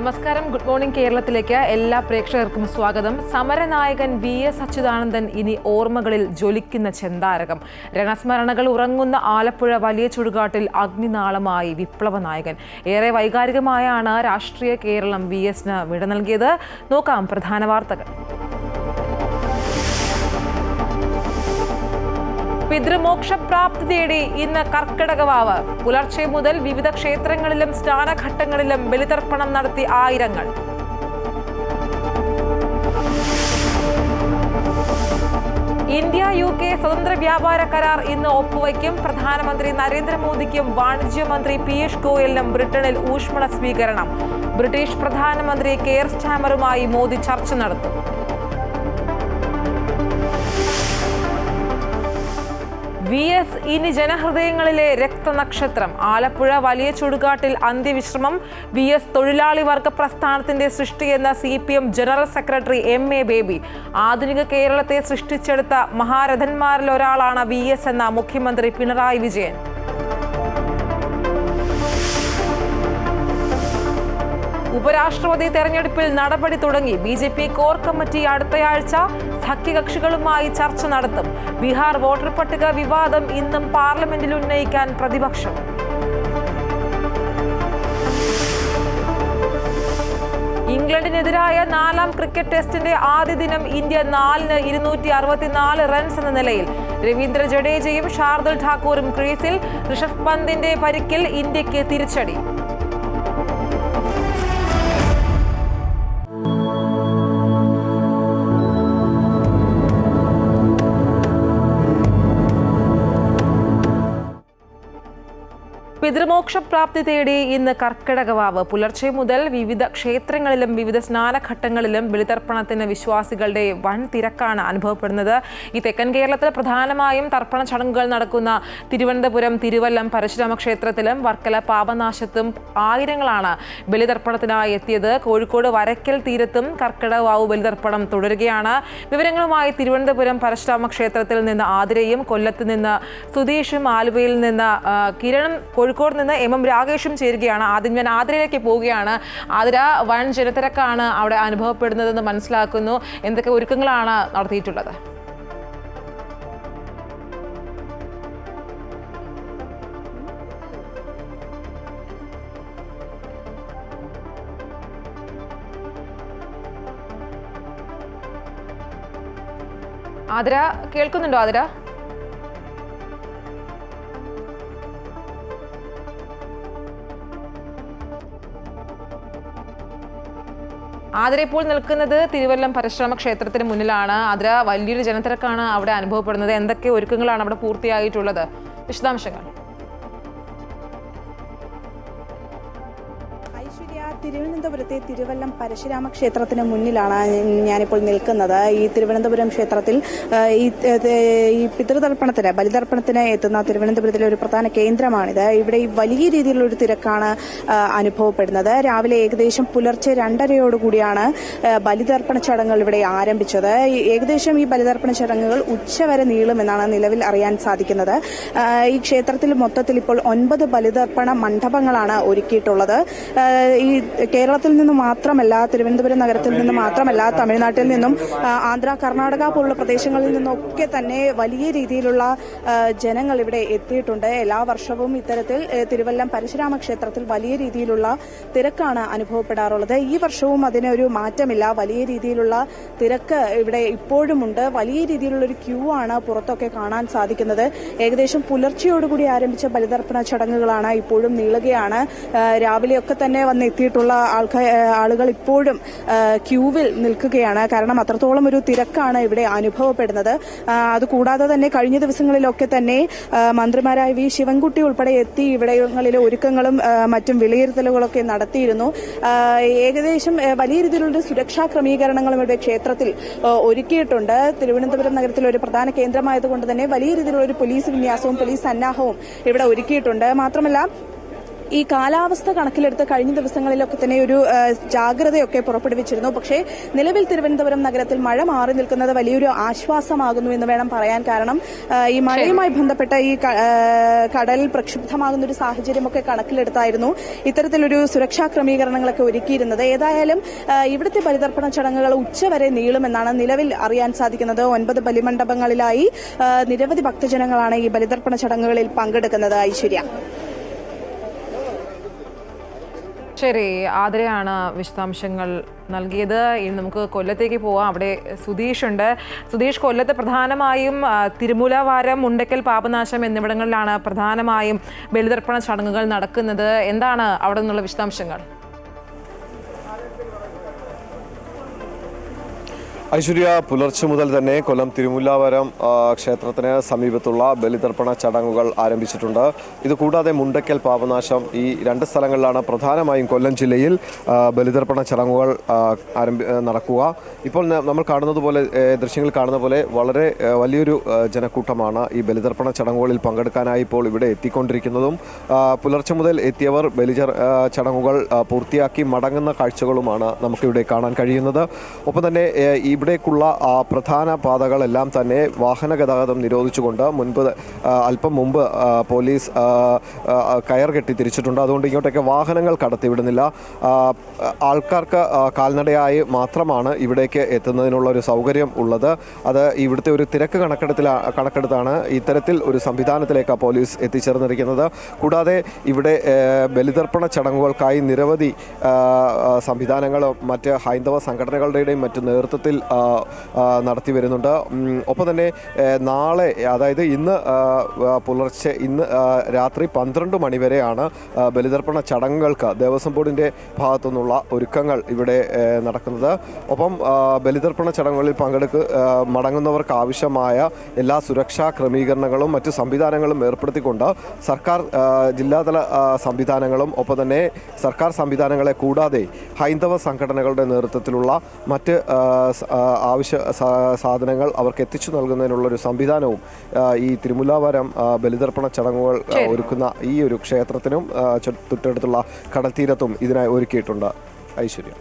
നമസ്കാരം. Good morning കേരളത്തിലേക്ക് എല്ലാ പ്രേക്ഷകർക്കും സ്വാഗതം. സമരനായകൻ VS അച്യുതാനന്ദൻ ഇനി ഓർമ്മകളിൽ ജ്വലിക്കുന്ന ചെന്താരകം. രണസ്മരണകൾ ഉറങ്ങുന്ന ആലപ്പുഴ വലിയ ചുടുകാട്ടിൽ അഗ്നിനാളമായി വിപ്ലവ നായകൻ. ഏറെ വൈകാരികമായാണ് രാഷ്ട്രീയ കേരളം VSന് വിട നൽകിയത്. നോക്കാം പ്രധാന വാർത്തകൾ. പിതൃമോക്ഷപ്രാപ്തി തേടി ഇന്ന് കർക്കിടകവാവ്. പുലർച്ചെ മുതൽ വിവിധ ക്ഷേത്രങ്ങളിലും സ്നാനഘട്ടങ്ങളിലും ബലിതർപ്പണം നടത്തി ആയിരങ്ങൾ. ഇന്ത്യ UK സ്വതന്ത്ര വ്യാപാര കരാർ ഇന്ന് ഒപ്പുവയ്ക്കും. പ്രധാനമന്ത്രി നരേന്ദ്രമോദിക്കും വാണിജ്യമന്ത്രി പീയൂഷ് ഗോയലിനും ബ്രിട്ടനിൽ ഊഷ്മള സ്വീകരണം. ബ്രിട്ടീഷ് പ്രധാനമന്ത്രി കെയർ സ്റ്റാമറുമായി മോദി ചർച്ച നടത്തും. VS ഇനി ജനഹൃദയങ്ങളിലെ രക്തനക്ഷത്രം. ആലപ്പുഴ വലിയ ചുടുകാട്ടിൽ അന്ത്യവിശ്രമം. VS തൊഴിലാളി വർഗ പ്രസ്ഥാനത്തിന്റെ സൃഷ്ടിയെന്ന CPM general secretary MA baby. ആധുനിക കേരളത്തെ സൃഷ്ടിച്ചെടുത്ത മഹാരഥന്മാരിൽ ഒരാളാണ് VS എന്ന മുഖ്യമന്ത്രി പിണറായി വിജയൻ. ഉപരാഷ്ട്രപതി തെരഞ്ഞെടുപ്പിൽ നടപടി തുടങ്ങി. BJP കോർ കമ്മിറ്റി അടുത്തയാഴ്ച സഖ്യകക്ഷികളുമായി ചർച്ച നടത്തും. ബീഹാർ വോട്ടർ പട്ടിക വിവാദം ഇന്നും പാർലമെന്റിൽ ഉന്നയിക്കാൻ പ്രതിപക്ഷം. ഇംഗ്ലണ്ടിനെതിരായ 4ാം ക്രിക്കറ്റ് ടെസ്റ്റിന്റെ ആദ്യ ദിനം ഇന്ത്യ 4ന് 264 റൺസ് എന്ന നിലയിൽ. രവീന്ദ്ര ജഡേജയും ഷാർദുൽ ഠാക്കൂറും ക്രീസിൽ. ഋഷഭ് പന്തിന്റെ പരിക്കിൽ ഇന്ത്യക്ക് തിരിച്ചടി. പിതൃമോക്ഷപ്രാപ്തി തേടി ഇന്ന് കർക്കിടകവാവ്. പുലർച്ചെ മുതൽ വിവിധ ക്ഷേത്രങ്ങളിലും വിവിധ സ്നാനഘട്ടങ്ങളിലും ബലിതർപ്പണത്തിന് വിശ്വാസികളുടെ വൻ തിരക്കാണ് അനുഭവപ്പെടുന്നത്. ഈ തെക്കൻ കേരളത്തിൽ പ്രധാനമായും തർപ്പണ ചടങ്ങുകൾ നടക്കുന്ന തിരുവനന്തപുരം തിരുവല്ലം പരശുരാമ ക്ഷേത്രത്തിലും വർക്കല പാപനാശത്തും ആയിരങ്ങളാണ് ബലിതർപ്പണത്തിനായി എത്തിയത്. കോഴിക്കോട് വരയ്ക്കൽ തീരത്തും കർക്കിടകവാവ് ബലിതർപ്പണം തുടരുകയാണ്. വിവരങ്ങളുമായി തിരുവനന്തപുരം പരശുരാമ ക്ഷേത്രത്തിൽ നിന്ന് ആതിരയും, കൊല്ലത്ത് നിന്ന് സുധീഷും, ആലുവയിൽ നിന്ന് കിരണും, കോഴിക്കോട് നിന്ന് MM രാകേഷും ചേരുകയാണ്. ആദ്യം ഞാൻ ആതിരയിലേക്ക് പോവുകയാണ്. ആതിര, വൻ ജനത്തിരക്കാണ് അവിടെ അനുഭവപ്പെടുന്നതെന്ന് മനസ്സിലാക്കുന്നു. എന്തൊക്കെ ഒരുക്കങ്ങളാണ് നടത്തിയിട്ടുള്ളത്? ആതിര, കേൾക്കുന്നുണ്ടോ? ആതിര, ആതിര ഇപ്പോൾ നിൽക്കുന്നത് തിരുവല്ലം പരശുരാമ ക്ഷേത്രത്തിന് മുന്നിലാണ്. ആതിര, വലിയൊരു ജനത്തിരക്കാണ് അവിടെ അനുഭവപ്പെടുന്നത്. എന്തൊക്കെ ഒരുക്കങ്ങളാണ് അവിടെ പൂർത്തിയായിട്ടുള്ളത്? വിശദാംശങ്ങൾ. തിരുവനന്തപുരത്തെ തിരുവല്ലം പരശുരാമ ക്ഷേത്രത്തിന് മുന്നിലാണ് ഞാനിപ്പോൾ നിൽക്കുന്നത്. ഈ തിരുവനന്തപുരം ക്ഷേത്രത്തിൽ ഈ പിതൃതർപ്പണത്തിന്, ബലിതർപ്പണത്തിന് എത്തുന്ന തിരുവനന്തപുരത്തിലെ ഒരു പ്രധാന കേന്ദ്രമാണിത്. ഇവിടെ ഈ വലിയ രീതിയിലുള്ള ഒരു തിരക്കാണ് അനുഭവപ്പെടുന്നത്. രാവിലെ ഏകദേശം പുലർച്ചെ 2:30യോടുകൂടിയാണ് ബലിതർപ്പണ ചടങ്ങുകൾ ഇവിടെ ആരംഭിച്ചത്. ഏകദേശം ഈ ബലിതർപ്പണ ചടങ്ങുകൾ ഉച്ചവരെ നീളുമെന്നാണ് നിലവിൽ അറിയാൻ സാധിക്കുന്നത്. ഈ ക്ഷേത്രത്തിൽ മൊത്തത്തിൽ ഇപ്പോൾ 9 ബലിതർപ്പണ മണ്ഡപങ്ങളാണ് ഒരുക്കിയിട്ടുള്ളത്. ഈ കേരളത്തിൽ നിന്ന് മാത്രമല്ല, തിരുവനന്തപുരം നഗരത്തിൽ നിന്ന് മാത്രമല്ല, തമിഴ്നാട്ടിൽ നിന്നും ആന്ധ്ര, കർണാടക പോലുള്ള പ്രദേശങ്ങളിൽ നിന്നൊക്കെ തന്നെ വലിയ രീതിയിലുള്ള ജനങ്ങൾ ഇവിടെ എത്തിയിട്ടുണ്ട്. എല്ലാ വർഷവും ഇത്തരത്തിൽ തിരുവല്ലം പരശുരാമ ക്ഷേത്രത്തിൽ വലിയ രീതിയിലുള്ള തിരക്കാണ് അനുഭവപ്പെടാറുള്ളത്. ഈ വർഷവും അതിനൊരു മാറ്റമില്ല. വലിയ രീതിയിലുള്ള തിരക്ക് ഇവിടെ ഇപ്പോഴുമുണ്ട്. വലിയ രീതിയിലുള്ള ഒരു ക്യൂ ആണ് പുറത്തൊക്കെ കാണാൻ സാധിക്കുന്നത്. ഏകദേശം പുലർച്ചയോടുകൂടി ആരംഭിച്ച ബലിതർപ്പണ ചടങ്ങുകളാണ് ഇപ്പോഴും നീളുകയാണ്. രാവിലെയൊക്കെ തന്നെ എത്തിയിട്ടുള്ള ആളുകൾ ഇപ്പോഴും ക്യൂവിൽ നിൽക്കുകയാണ്. കാരണം അത്രത്തോളം ഒരു തിരക്കാണ് ഇവിടെ അനുഭവപ്പെടുന്നത്. അതുകൂടാതെ തന്നെ കഴിഞ്ഞ ദിവസങ്ങളിലൊക്കെ തന്നെ മന്ത്രിമാരായ V ശിവൻകുട്ടി ഉൾപ്പെടെ എത്തി ഇവിടങ്ങളിലെ ഒരുക്കങ്ങളും മറ്റും വിലയിരുത്തലുകളൊക്കെ നടത്തിയിരുന്നു. ഏകദേശം വലിയ രീതിയിലുള്ള സുരക്ഷാ ക്രമീകരണങ്ങളും ഇവിടെ ക്ഷേത്രത്തിൽ ഒരുക്കിയിട്ടുണ്ട്. തിരുവനന്തപുരം നഗരത്തിലെ ഒരു പ്രധാന കേന്ദ്രമായതുകൊണ്ട് തന്നെ വലിയ രീതിയിലുള്ള ഒരു പോലീസ് വിന്യാസവും പോലീസ് സന്നാഹവും ഇവിടെ ഒരുക്കിയിട്ടുണ്ട്. മാത്രമല്ല ഈ കാലാവസ്ഥ കണക്കിലെടുത്ത് കഴിഞ്ഞ ദിവസങ്ങളിലൊക്കെ തന്നെ ഒരു ജാഗ്രതയൊക്കെ പുറപ്പെടുവിച്ചിരുന്നു. പക്ഷേ നിലവിൽ തിരുവനന്തപുരം നഗരത്തിൽ മഴ മാറി നിൽക്കുന്നത് വലിയൊരു ആശ്വാസമാകുന്നു എന്ന് വേണം പറയാൻ. കാരണം ഈ മഴയുമായി ബന്ധപ്പെട്ട ഈ കടൽ പ്രക്ഷുബ്ധമാകുന്ന ഒരു സാഹചര്യമൊക്കെ കണക്കിലെടുത്തായിരുന്നു ഇത്തരത്തിലൊരു സുരക്ഷാ ക്രമീകരണങ്ങളൊക്കെ ഒരുക്കിയിരുന്നത്. ഏതായാലും ഇവിടുത്തെ ബലിതർപ്പണ ചടങ്ങുകൾ ഉച്ചവരെ നീളുമെന്നാണ് നിലവിൽ അറിയാൻ സാധിക്കുന്നത്. 9 ബലിമണ്ഡപങ്ങളിലായി നിരവധി ഭക്തജനങ്ങളാണ് ഈ ബലിതർപ്പണ ചടങ്ങുകളിൽ പങ്കെടുക്കുന്നത്. ഐശ്വര്യ. ശരി, ആതിരയാണ് വിശദാംശങ്ങൾ നൽകിയത്. ഇനി നമുക്ക് കൊല്ലത്തേക്ക് പോവാം. അവിടെ സുധീഷ് ഉണ്ട്. സുധീഷ്, കൊല്ലത്ത് പ്രധാനമായും തിരുമൂലവാരം, മുണ്ടക്കൽ പാപനാശം എന്നിവിടങ്ങളിലാണ് പ്രധാനമായും ബലിതർപ്പണ ചടങ്ങുകൾ നടക്കുന്നത്. എന്താണ് അവിടെ നിന്നുള്ള വിശദാംശങ്ങൾ? ഐശ്വര്യ, പുലർച്ചെ മുതൽ തന്നെ കൊല്ലം തിരുമുല്ലാവരം ക്ഷേത്രത്തിന് സമീപത്തുള്ള ബലിതർപ്പണ ചടങ്ങുകൾ ആരംഭിച്ചിട്ടുണ്ട്. ഇതുകൂടാതെ മുണ്ടക്കൽ പാപനാശം, ഈ 2 സ്ഥലങ്ങളിലാണ് പ്രധാനമായും കൊല്ലം ജില്ലയിൽ ബലിതർപ്പണ ചടങ്ങുകൾ നടക്കുക. ഇപ്പോൾ നമ്മൾ കാണുന്നത് പോലെ, ദൃശ്യങ്ങൾ കാണുന്ന പോലെ വളരെ വലിയൊരു ജനക്കൂട്ടമാണ് ഈ ബലിതർപ്പണ ചടങ്ങുകളിൽ പങ്കെടുക്കാനായി ഇപ്പോൾ ഇവിടെ എത്തിക്കൊണ്ടിരിക്കുന്നതും. പുലർച്ചെ മുതൽ എത്തിയവർ ചടങ്ങുകൾ പൂർത്തിയാക്കി മടങ്ങുന്ന കാഴ്ചകളുമാണ് നമുക്കിവിടെ കാണാൻ കഴിയുന്നത്. ഒപ്പം തന്നെ ഇവിടേക്കുള്ള പ്രധാന പാതകളെല്ലാം തന്നെ വാഹന ഗതാഗതം നിരോധിച്ചുകൊണ്ട് അല്പം മുമ്പ് പോലീസ് കയർ കെട്ടി തിരിച്ചിട്ടുണ്ട്. അതുകൊണ്ട് ഇങ്ങോട്ടേക്ക് വാഹനങ്ങൾ കടത്തിവിടുന്നില്ല. ആൾക്കാർക്ക് കാൽനടയായി മാത്രമാണ് ഇവിടേക്ക് എത്തുന്നതിനുള്ള ഒരു സൗകര്യം ഉള്ളത്. അത് ഇവിടുത്തെ ഒരു തിരക്ക് കണക്കെടുത്താണ് ഇത്തരത്തിൽ ഒരു സംവിധാനത്തിലേക്ക് പോലീസ് എത്തിച്ചേർന്നിരിക്കുന്നത്. കൂടാതെ ഇവിടെ ബലിതർപ്പണ ചടങ്ങുകൾക്കായി നിരവധി സംവിധാനങ്ങളും മറ്റ് ഹൈന്ദവ സംഘടനകളുടെയും മറ്റു നേതൃത്വത്തിൽ നടത്തി വരുന്നുണ്ട്. ഒപ്പം തന്നെ നാളെ, അതായത് ഇന്ന് രാത്രി 12 മണി വരെയാണ് ബലിതർപ്പണ ചടങ്ങുകൾക്ക് ദേവസ്വം ബോർഡിൻ്റെ ഭാഗത്തു നിന്നുള്ള ഒരുക്കങ്ങൾ ഇവിടെ നടക്കുന്നത്. ഒപ്പം ബലിതർപ്പണ ചടങ്ങുകളിൽ മടങ്ങുന്നവർക്ക് ആവശ്യമായ എല്ലാ സുരക്ഷാ ക്രമീകരണങ്ങളും മറ്റു സംവിധാനങ്ങളും ഏർപ്പെടുത്തിക്കൊണ്ട് സർക്കാർ ജില്ലാതല സംവിധാനങ്ങളും ഒപ്പം തന്നെ സർക്കാർ സംവിധാനങ്ങളെ കൂടാതെ ഹൈന്ദവ സംഘടനകളുടെ നേതൃത്വത്തിലുള്ള മറ്റ് ആവശ്യ സാധനങ്ങൾ അവർക്ക് എത്തിച്ചു നൽകുന്നതിനുള്ളൊരു സംവിധാനവും ഈ തിരുമുല്ലാവാരം ബലിതർപ്പണ ചടങ്ങുകൾ ഒരുക്കുന്ന ഈ ഒരു ക്ഷേത്രത്തിനും തൊട്ടടുത്തുള്ള കടൽത്തീരത്തും ഇതിനായി ഒരുക്കിയിട്ടുണ്ട്. ഐശ്വര്യ.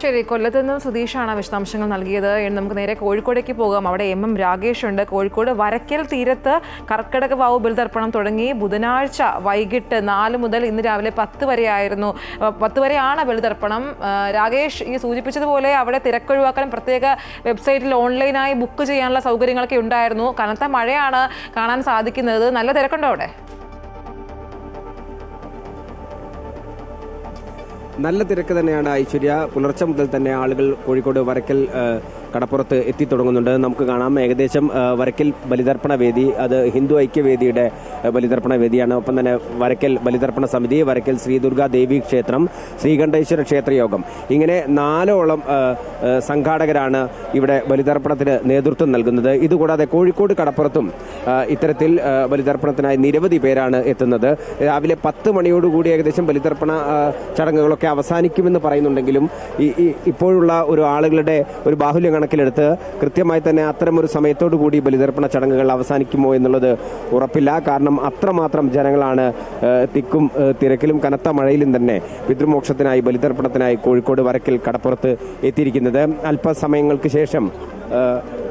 ശരി, കൊല്ലത്ത് നിന്നും സുധീഷാണ് വിശദാംശങ്ങൾ നൽകിയത്. നമുക്ക് നേരെ കോഴിക്കോടേക്ക് പോകാം. അവിടെ MM രാഗേഷ് ഉണ്ട്. കോഴിക്കോട് വരയ്ക്കൽ തീരത്ത് കർക്കിടക വാവ് ബലിതർപ്പണം തുടങ്ങി ബുധനാഴ്ച വൈകിട്ട് 4 മുതൽ ഇന്ന് രാവിലെ 10 വരെയാണ് ബലിതർപ്പണം. രാഗേഷ് ഈ സൂചിപ്പിച്ചതുപോലെ അവിടെ തിരക്കൊഴിവാക്കാൻ പ്രത്യേക വെബ്സൈറ്റിൽ ഓൺലൈനായി ബുക്ക് ചെയ്യാനുള്ള സൗകര്യങ്ങളൊക്കെ ഉണ്ടായിരുന്നു. കനത്ത മഴയാണ് കാണാൻ സാധിക്കുന്നത്. നല്ല തിരക്കുണ്ടോ അവിടെ? നല്ല തിരക്ക് തന്നെയാണ് ഐശ്വര്യ. പുലർച്ചെ മുതൽ തന്നെ ആളുകൾ കോഴിക്കോട് വരയ്ക്കൽ കടപ്പുറത്ത് എത്തിത്തുടങ്ങുന്നുണ്ട്. നമുക്ക് കാണാം, ഏകദേശം വരയ്ക്കൽ ബലിതർപ്പണ വേദി, അത് ഹിന്ദു ഐക്യവേദിയുടെ ബലിതർപ്പണ വേദിയാണ്. ഒപ്പം തന്നെ വരയ്ക്കൽ ബലിതർപ്പണ സമിതി, വരയ്ക്കൽ ശ്രീ ദുർഗാ ദേവി ക്ഷേത്രം, ശ്രീകണ്ഠേശ്വര ക്ഷേത്രയോഗം, ഇങ്ങനെ 4ഓളം സംഘാടകരാണ് ഇവിടെ ബലിതർപ്പണത്തിന് നേതൃത്വം നൽകുന്നത്. ഇതുകൂടാതെ കോഴിക്കോട് കടപ്പുറത്തും ഇത്തരത്തിൽ ബലിതർപ്പണത്തിനായി നിരവധി പേരാണ് എത്തുന്നത്. രാവിലെ 10 മണിയോടുകൂടി ഏകദേശം ബലിതർപ്പണ ചടങ്ങുകളൊക്കെ അവസാനിക്കുമെന്ന് പറയുന്നുണ്ടെങ്കിലും ഇപ്പോഴുള്ള ഒരു ആളുകളുടെ ഒരു ബാഹുല്യം കണക്കിലെടുത്ത് കൃത്യമായി തന്നെ അത്തരമൊരു സമയത്തോടു കൂടി ബലിതർപ്പണ ചടങ്ങുകൾ അവസാനിക്കുമോ എന്നുള്ളത് ഉറപ്പില്ല. കാരണം അത്രമാത്രം ജനങ്ങളാണ് തിക്കും തിരക്കിലും കനത്ത മഴയിലും തന്നെ പിതൃമോക്ഷത്തിനായി ബലിതർപ്പണത്തിനായി കോഴിക്കോട് വരയ്ക്കൽ കടപ്പുറത്ത് എത്തിയിരിക്കുന്നത്. അല്പസമയങ്ങൾക്ക് ശേഷം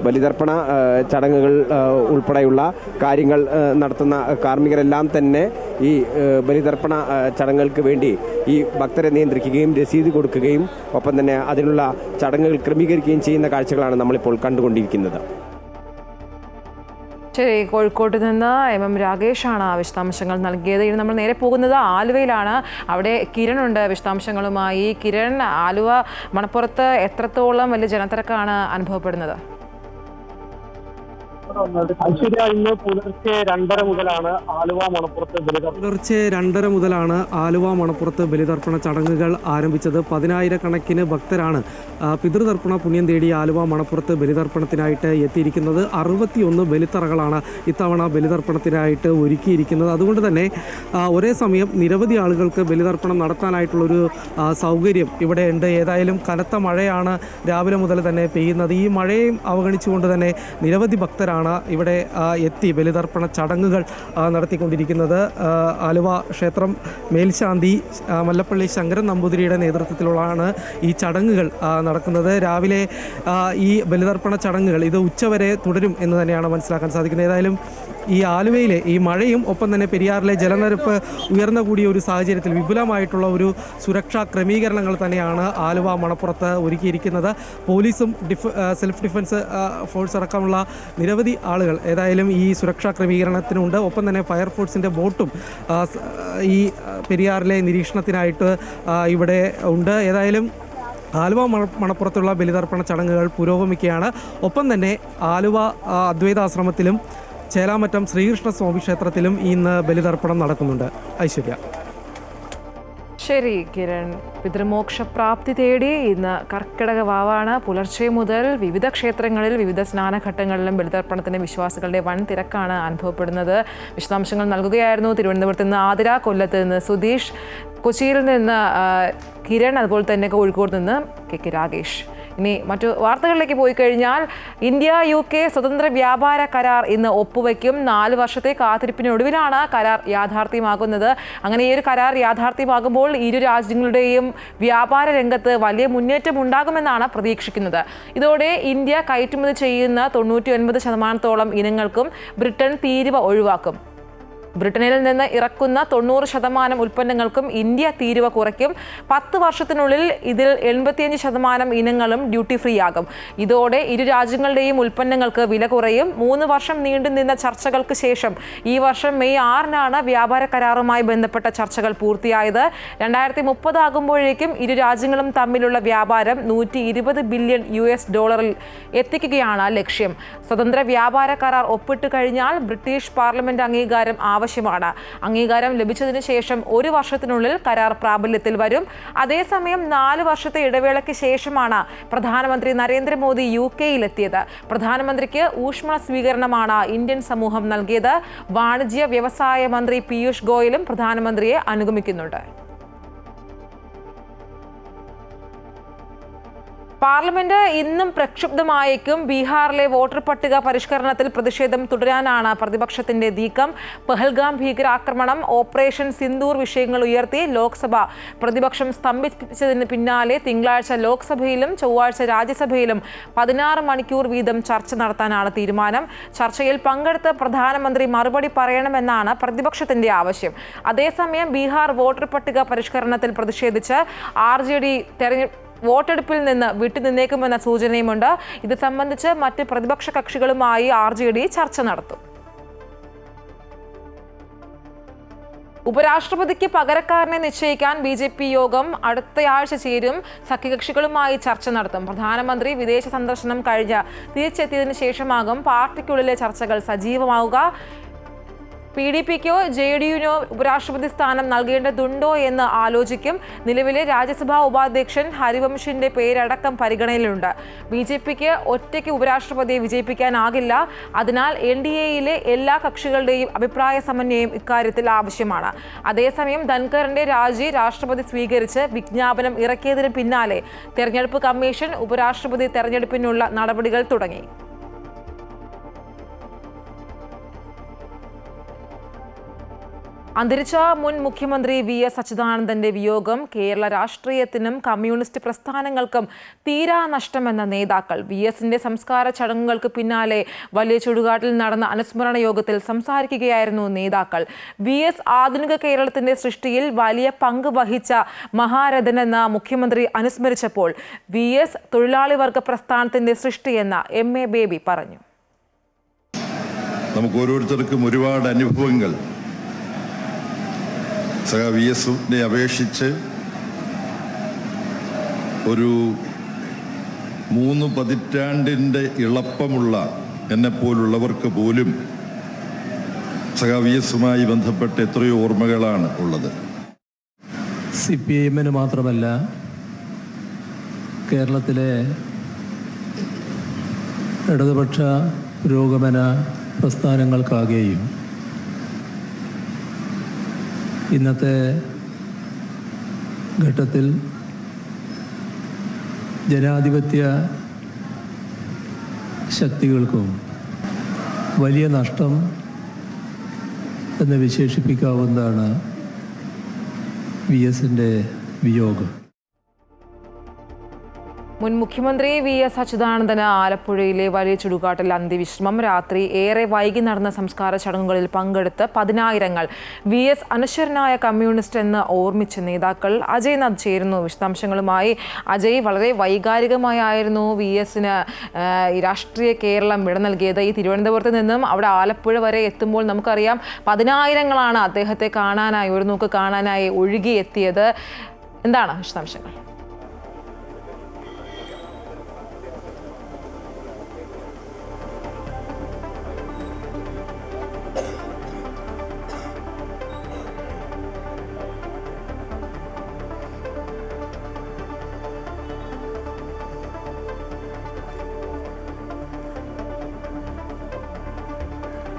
ബലിതർപ്പണ ചടങ്ങുകൾ ഉൾപ്പെടെയുള്ള കാര്യങ്ങൾ നടത്തുന്ന കാർമ്മികരെല്ലാം തന്നെ ഈ ബലിതർപ്പണ ചടങ്ങുകൾക്ക് വേണ്ടി ഈ ഭക്തരെ നിയന്ത്രിക്കുകയും രസീത് കൊടുക്കുകയും ഒപ്പം തന്നെ അതിനുള്ള ചടങ്ങുകൾ ക്രമീകരിക്കുകയും ചെയ്യുന്ന കാഴ്ചകളാണ് നമ്മളിപ്പോൾ കണ്ടുകൊണ്ടിരിക്കുന്നത്. ശരി, കോഴിക്കോട്ട് നിന്ന് MM രാഗേഷാണ് വിശദാംശങ്ങൾ നൽകിയത്. ഇനി നമ്മൾ നേരെ പോകുന്നത് ആലുവയിലാണ്. അവിടെ കിരൺ ഉണ്ട് വിശദാംശങ്ങളുമായി. കിരൺ, ആലുവ മണപ്പുറത്ത് എത്രത്തോളം വലിയ ജനത്തിരക്കാണ് അനുഭവപ്പെടുന്നത്? ഇന്ന് പുലർച്ചെ 2:30 മുതലാണ് ആലുവ മണപ്പുറത്ത് ബലിതർപ്പണ ചടങ്ങുകൾ ആരംഭിച്ചത്. 10,000-കണക്കിന് ഭക്തരാണ് പിതൃതർപ്പണ പുണ്യം തേടി ആലുവ മണപ്പുറത്ത് ബലിതർപ്പണത്തിനായിട്ട് എത്തിയിരിക്കുന്നത്. 61 ബലിത്തറകളാണ് ഇത്തവണ ബലിതർപ്പണത്തിനായിട്ട് ഒരുക്കിയിരിക്കുന്നത്. അതുകൊണ്ട് തന്നെ ഒരേ സമയം നിരവധി ആളുകൾക്ക് ബലിതർപ്പണം നടത്താനായിട്ടുള്ളൊരു സൗകര്യം ഇവിടെ ഉണ്ട്. ഏതായാലും കനത്ത മഴയാണ് രാവിലെ മുതൽ തന്നെ പെയ്യുന്നത്. ഈ മഴയും അവഗണിച്ചുകൊണ്ട് തന്നെ നിരവധി ഭക്തരാണ് മുതലാണ് ഇവിടെ എത്തി ബലിതർപ്പണ ചടങ്ങുകൾ നടത്തിക്കൊണ്ടിരിക്കുന്നത്. ആലുവ ക്ഷേത്രം മേൽശാന്തി മല്ലപ്പള്ളി ശങ്കരൻ നമ്പൂതിരിയുടെ നേതൃത്വത്തിലുള്ളതാണ് ഈ ചടങ്ങുകൾ നടക്കുന്നത്. രാവിലെ ഈ ബലിതർപ്പണ ചടങ്ങുകൾ ഇത് ഉച്ചവരെ തുടരും എന്ന് തന്നെയാണ് മനസ്സിലാക്കാൻ സാധിക്കുന്നത്. ഏതായാലും ഈ ആലുവയിലെ ഈ മഴയും ഒപ്പം തന്നെ പെരിയാറിലെ ജലനിരപ്പ് ഉയർന്ന കൂടിയ ഒരു സാഹചര്യത്തിൽ വിപുലമായിട്ടുള്ള ഒരു സുരക്ഷാ ക്രമീകരണങ്ങൾ തന്നെയാണ് ആലുവ മണപ്പുറത്ത് ഒരുക്കിയിരിക്കുന്നത്. പോലീസും സെൽഫ് ഡിഫൻസ് ഫോഴ്സ് അടക്കമുള്ള നിരവധി ആളുകൾ ഏതായാലും ഈ സുരക്ഷാ ക്രമീകരണത്തിനുണ്ട്. ഒപ്പം തന്നെ ഫയർഫോഴ്സിൻ്റെ ബോട്ടും ഈ പെരിയാറിലെ നിരീക്ഷണത്തിനായിട്ട് ഇവിടെ ഉണ്ട്. ഏതായാലും ആലുവ മണപ്പുറത്തുള്ള ബലിതർപ്പണ ചടങ്ങുകൾ പുരോഗമിക്കുകയാണ്. ഒപ്പം തന്നെ ആലുവ അദ്വൈതാശ്രമത്തിലും ചേലാമറ്റം ശ്രീകൃഷ്ണ സ്വാമി ക്ഷേത്രത്തിലും ഇന്ന് ബലിതർപ്പണം നടക്കുന്നുണ്ട്. ഐശ്വര്യ. ശരി കിരൺ, പിതൃമോക്ഷപ്രാപ്തി തേടി ഇന്ന് കർക്കിടക വാവാണ്. പുലർച്ചെ മുതൽ വിവിധ ക്ഷേത്രങ്ങളിൽ വിവിധ സ്നാനഘട്ടങ്ങളിലും ബലിതർപ്പണത്തിന് വിശ്വാസികളുടെ വൻ തിരക്കാണ് അനുഭവപ്പെടുന്നത്. വിശദാംശങ്ങൾ നൽകുകയായിരുന്നു തിരുവനന്തപുരത്ത് നിന്ന് ആതിര, കൊല്ലത്ത് നിന്ന് സുധീഷ്, കൊച്ചിയിൽ നിന്ന് കിരൺ, അതുപോലെ തന്നെ കോഴിക്കോട് നിന്ന് കെ രാഗേഷ്. ഇനി മറ്റു വാർത്തകളിലേക്ക് പോയി കഴിഞ്ഞാൽ ഇന്ത്യ UK സ്വതന്ത്ര വ്യാപാര കരാർ ഇന്ന് ഒപ്പുവയ്ക്കും. 4 വർഷത്തെ കാത്തിരിപ്പിനൊടുവിലാണ് കരാർ യാഥാർത്ഥ്യമാകുന്നത്. അങ്ങനെ ഈ ഒരു കരാർ യാഥാർത്ഥ്യമാകുമ്പോൾ ഇരു രാജ്യങ്ങളുടെയും വ്യാപാര രംഗത്ത് വലിയ മുന്നേറ്റം ഉണ്ടാകുമെന്നാണ് പ്രതീക്ഷിക്കുന്നത്. ഇതോടെ ഇന്ത്യ കയറ്റുമതി ചെയ്യുന്ന 99% ഇനങ്ങൾക്കും ബ്രിട്ടൻ തീരുവ ഒഴിവാക്കും. ബ്രിട്ടനിൽ നിന്ന് ഇറക്കുന്ന 90% ഉൽപ്പന്നങ്ങൾക്കും ഇന്ത്യ തീരുവ കുറയ്ക്കും. 10 വർഷത്തിനുള്ളിൽ ഇതിൽ 75% ഇനങ്ങളും ഡ്യൂട്ടി ഫ്രീ ആകും. ഇതോടെ ഇരു രാജ്യങ്ങളുടെയും ഉൽപ്പന്നങ്ങൾക്ക് വില കുറയും. 3 വർഷം നീണ്ടുനിന്ന ചർച്ചകൾക്ക് ശേഷം ഈ വർഷം മെയ് 6-നാണ് വ്യാപാര കരാറുമായി ബന്ധപ്പെട്ട ചർച്ചകൾ പൂർത്തിയായത്. 2030 ആകുമ്പോഴേക്കും ഇരു രാജ്യങ്ങളും തമ്മിലുള്ള വ്യാപാരം $120 ബില്യൺ എത്തിക്കുകയാണ് ലക്ഷ്യം. സ്വതന്ത്ര വ്യാപാര കരാർ ഒപ്പിട്ട് കഴിഞ്ഞാൽ ബ്രിട്ടീഷ് പാർലമെന്റ് അംഗീകാരം ആവശ്യമാണ്. അംഗീകാരം ലഭിച്ചതിന് ശേഷം 1 വർഷത്തിനുള്ളിൽ കരാർ പ്രാബല്യത്തിൽ വരും. അതേസമയം 4 വർഷത്തെ ഇടവേളയ്ക്ക് ശേഷമാണ് പ്രധാനമന്ത്രി നരേന്ദ്രമോദി UK-യിലെത്തിയത്. പ്രധാനമന്ത്രിക്ക് ഊഷ്മള സ്വീകരണമാണ് ഇന്ത്യൻ സമൂഹം നൽകിയത്. വാണിജ്യ വ്യവസായ മന്ത്രി പീയൂഷ് ഗോയലും പ്രധാനമന്ത്രിയെ അനുഗമിക്കുന്നുണ്ട്. പാർലമെന്റ് ഇന്നും പ്രക്ഷുബ്ധമായേക്കും. ബീഹാറിലെ വോട്ടർ പട്ടിക പരിഷ്കരണത്തിൽ പ്രതിഷേധം തുടരാനാണ് പ്രതിപക്ഷത്തിന്റെ നീക്കം. പഹൽഗാം ഭീകരാക്രമണം, ഓപ്പറേഷൻ സിന്ദൂർ വിഷയങ്ങൾ ഉയർത്തി ലോക്സഭ പ്രതിപക്ഷം സ്തംഭിച്ചതിന് പിന്നാലെ തിങ്കളാഴ്ച ലോക്സഭയിലും ചൊവ്വാഴ്ച രാജ്യസഭയിലും 16 മണിക്കൂർ വീതം ചർച്ച നടത്താനാണ് തീരുമാനം. ചർച്ചയിൽ പങ്കെടുത്ത് പ്രധാനമന്ത്രി മറുപടി പറയണമെന്നാണ് പ്രതിപക്ഷത്തിന്റെ ആവശ്യം. അതേസമയം ബീഹാർ വോട്ടർ പട്ടിക പരിഷ്കരണത്തിൽ പ്രതിഷേധിച്ച് RJD വോട്ടെടുപ്പിൽ നിന്ന് വിട്ടുനിന്നേക്കുമെന്ന സൂചനയുമുണ്ട്. ഇത് സംബന്ധിച്ച് മറ്റ് പ്രതിപക്ഷ കക്ഷികളുമായി RJD ചർച്ച നടത്തും. ഉപരാഷ്ട്രപതിക്ക് പകരക്കാരനെ നിശ്ചയിക്കാൻ BJP യോഗം അടുത്തയാഴ്ച ചേരും. സഖ്യകക്ഷികളുമായി ചർച്ച നടത്തും. പ്രധാനമന്ത്രി വിദേശ സന്ദർശനം കഴിഞ്ഞ് തിരിച്ചെത്തിയതിനു ശേഷമാകും പാർട്ടിക്കുള്ളിലെ ചർച്ചകൾ സജീവമാവുക. PDPക്കോ JDUവിനോ ഉപരാഷ്ട്രപതി സ്ഥാനം നൽകേണ്ടതുണ്ടോ എന്ന് ആലോചിക്കും. നിലവിലെ രാജ്യസഭാ ഉപാധ്യക്ഷൻ ഹരിവംശിന്റെ പേരടക്കം പരിഗണനയിലുണ്ട്. BJPക്ക് ഒറ്റയ്ക്ക് ഉപരാഷ്ട്രപതിയെ വിജയിപ്പിക്കാനാകില്ല. അതിനാൽ NDAയിലെ എല്ലാ കക്ഷികളുടെയും അഭിപ്രായ സമന്വയം ഇക്കാര്യത്തിൽ ആവശ്യമാണ്. അതേസമയം ധൻഖറിന്റെ രാജി രാഷ്ട്രപതി സ്വീകരിച്ച് വിജ്ഞാപനം ഇറക്കിയതിന് പിന്നാലെ തെരഞ്ഞെടുപ്പ് കമ്മീഷൻ ഉപരാഷ്ട്രപതി തെരഞ്ഞെടുപ്പിനുള്ള നടപടികൾ തുടങ്ങി. അന്തരിച്ച മുൻ മുഖ്യമന്ത്രി VS അച്യുതാനന്ദന്റെ വിയോഗം കേരള രാഷ്ട്രീയത്തിനും കമ്മ്യൂണിസ്റ്റ് പ്രസ്ഥാനങ്ങൾക്കും തീരാ നഷ്ടമെന്ന നേതാക്കൾ. VSന്റെ സംസ്കാര ചടങ്ങുകൾക്ക് പിന്നാലെ വലിയ ചുടുകാട്ടിൽ നടന്ന അനുസ്മരണ യോഗത്തിൽ സംസാരിക്കുകയായിരുന്നു നേതാക്കൾ. VS ആധുനിക കേരളത്തിന്റെ സൃഷ്ടിയിൽ വലിയ പങ്ക് വഹിച്ച മഹാരഥനെന്ന് മുഖ്യമന്ത്രി അനുസ്മരിച്ചപ്പോൾ VS തൊഴിലാളി വർഗ പ്രസ്ഥാനത്തിന്റെ സൃഷ്ടിയെന്ന് MA ബേബി പറഞ്ഞു. നമുക്ക് ഓരോരുത്തർക്കും ഒരുപാട് അനുഭവങ്ങൾ VSനെ അപേക്ഷിച്ച് ഒരു 3 പതിറ്റാണ്ടിൻ്റെ ഇളപ്പമുള്ള എന്നെപ്പോലുള്ളവർക്ക് പോലും VSുമായി ബന്ധപ്പെട്ട് എത്രയോ ഓർമ്മകളാണ് ഉള്ളത്. CPIMന് മാത്രമല്ല കേരളത്തിലെ ഇടതുപക്ഷ പുരോഗമന പ്രസ്ഥാനങ്ങൾക്കാകെയും ഇന്നത്തെ ഘട്ടത്തിൽ ജനാധിപത്യ ശക്തികൾക്കും വലിയ നഷ്ടം എന്ന് വിശേഷിപ്പിക്കാവുന്നതാണ് VSൻ്റെ വിയോഗം. മുൻ മുഖ്യമന്ത്രി VS അച്യുതാനന്ദന് ആലപ്പുഴയിലെ വലിയ ചുടുകാട്ടിൽ അന്ത്യവിശ്രമം. രാത്രി ഏറെ വൈകി നടന്ന സംസ്കാര ചടങ്ങുകളിൽ പങ്കെടുത്ത് പതിനായിരങ്ങൾ. VS അനശ്വരനായ കമ്മ്യൂണിസ്റ്റ് എന്ന് ഓർമ്മിച്ച നേതാക്കൾ. അജയ് നാഥ് ചേരുന്നു വിശദാംശങ്ങളുമായി. അജയ്, വളരെ വൈകാരികമായിരുന്നു VSന് ഈ രാഷ്ട്രീയ കേരളം വിട നൽകിയത്. ഈ തിരുവനന്തപുരത്ത് നിന്നും അവിടെ ആലപ്പുഴ വരെ എത്തുമ്പോൾ നമുക്കറിയാം പതിനായിരങ്ങളാണ് അദ്ദേഹത്തെ കാണാനായി, ഒരു നോക്ക് കാണാനായി ഒഴുകിയെത്തിയത്. എന്താണ് വിശദാംശങ്ങൾ?